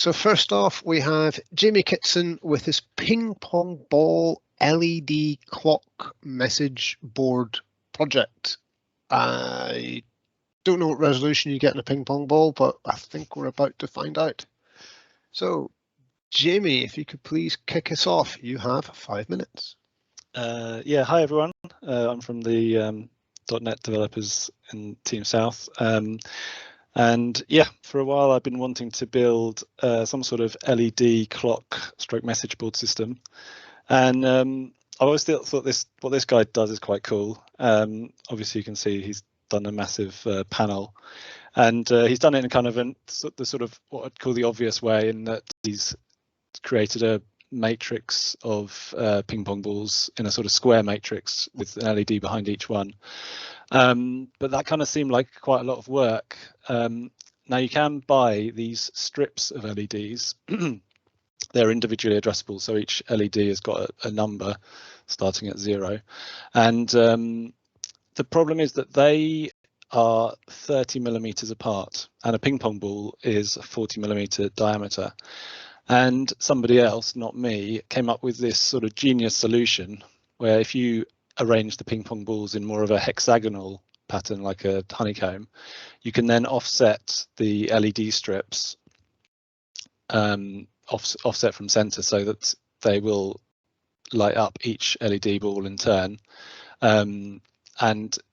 So first off, we have Jamie Kitson with his ping pong ball LED clock message board project. I don't know what resolution you get in a ping pong ball, but I think we're about to find out. So, Jamie, if you could please kick us off, you have 5 minutes. Yeah, hi everyone. I'm from the .NET developers in Team South. And yeah, for a while I've been wanting to build some sort of LED clock stroke message board system. And I always thought what this guy does is quite cool. Obviously you can see he's done a massive panel, and he's done it in kind of the sort of what I'd call the obvious way, in that he's created a matrix of ping pong balls in a sort of square matrix with an LED behind each one. But that kind of seemed like quite a lot of work. Now you can buy these strips of LEDs. They're individually addressable, so each LED has got a number starting at 0. And the problem is that they are 30 millimeters apart, and a ping pong ball is a 40 millimeter diameter. And somebody else, not me, came up with this sort of genius solution where if you arrange the ping pong balls in more of a hexagonal pattern, like a honeycomb, you can then offset the LED strips, offset from center, so that they will light up each LED ball in turn. And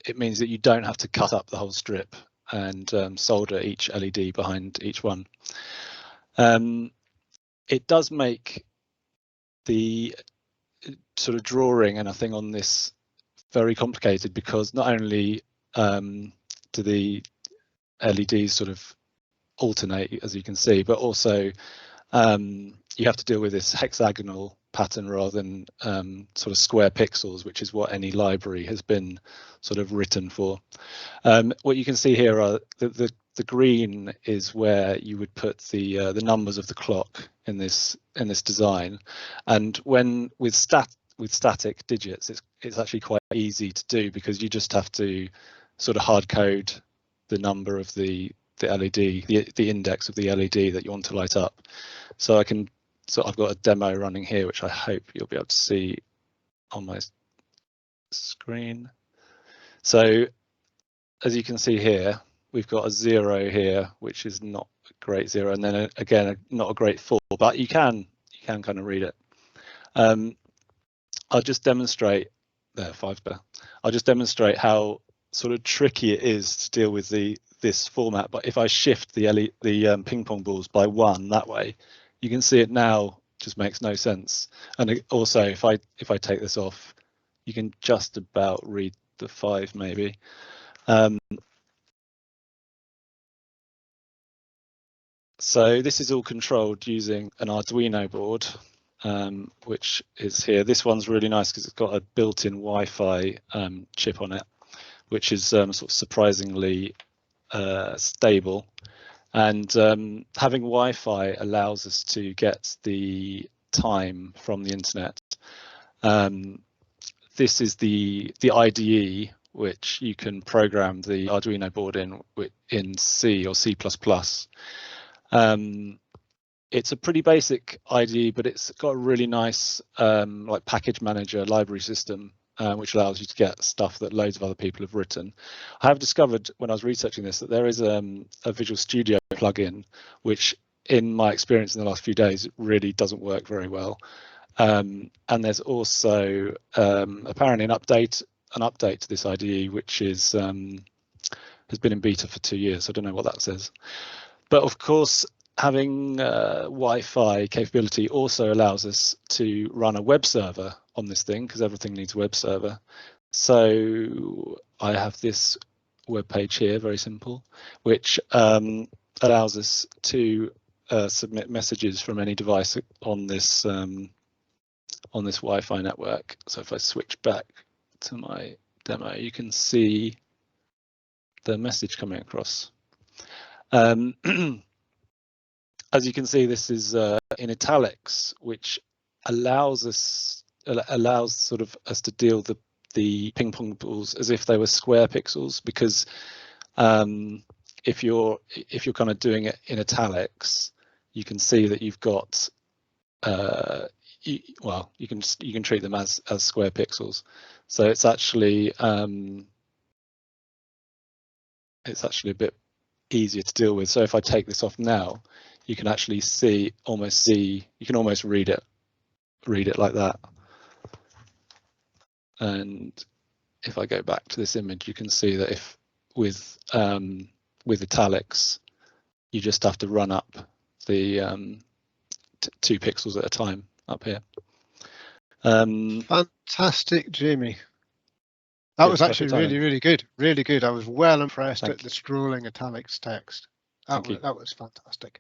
it means that you don't have to cut up the whole strip and solder each LED behind each one. It does make the sort of drawing and a thing on this very complicated, because not only do the LEDs sort of alternate, as you can see, but also you have to deal with this hexagonal pattern rather than sort of square pixels, which is what any library has been sort of written for. What you can see here are the green is where you would put the numbers of the clock in this design, and when with static digits, it's actually quite easy to do, because you just have to sort of hard code the number of the LED, the index of the LED that you want to light up. So I've got a demo running here, which I hope you'll be able to see on my screen. So as you can see here, we've got a 0 here, which is not a great 0, and then again not a great 4, but you can kind of read it. I'll just demonstrate there, 5 better. I'll just demonstrate how sort of tricky it is to deal with this format. But if I shift the ping pong balls by 1 that way, you can see it now just makes no sense. And also, if I take this off, you can just about read the 5 maybe. So this is all controlled using an Arduino board, which is here. This one's really nice because it's got a built-in Wi-Fi chip on it, which is sort of surprisingly stable. And having Wi-Fi allows us to get the time from the internet. This is the IDE, which you can program the Arduino board in C or C++. It's a pretty basic IDE, but it's got a really nice like package manager library system, which allows you to get stuff that loads of other people have written. I have discovered when I was researching this that there is a Visual Studio plugin, which in my experience in the last few days really doesn't work very well. And there's also apparently an update to this IDE, which is has been in beta for 2 years. I don't know what that says. But of course, having Wi-Fi capability also allows us to run a web server on this thing, because everything needs a web server. So I have this web page here, very simple, which allows us to submit messages from any device on this Wi-Fi network. So if I switch back to my demo, you can see the message coming across. As you can see, this is in italics, which allows us to deal the ping pong balls as if they were square pixels, because if you're kind of doing it in italics, you can see that you've got you can treat them as square pixels. So it's actually a bit easier to deal with. So if I take this off now, you can actually almost read it like that. And if I go back to this image, you can see that if with italics, you just have to run up the 2 pixels at a time up here. Fantastic, Jamie. That was actually really good. Really good. I was well impressed at the scrolling italics text. That was fantastic.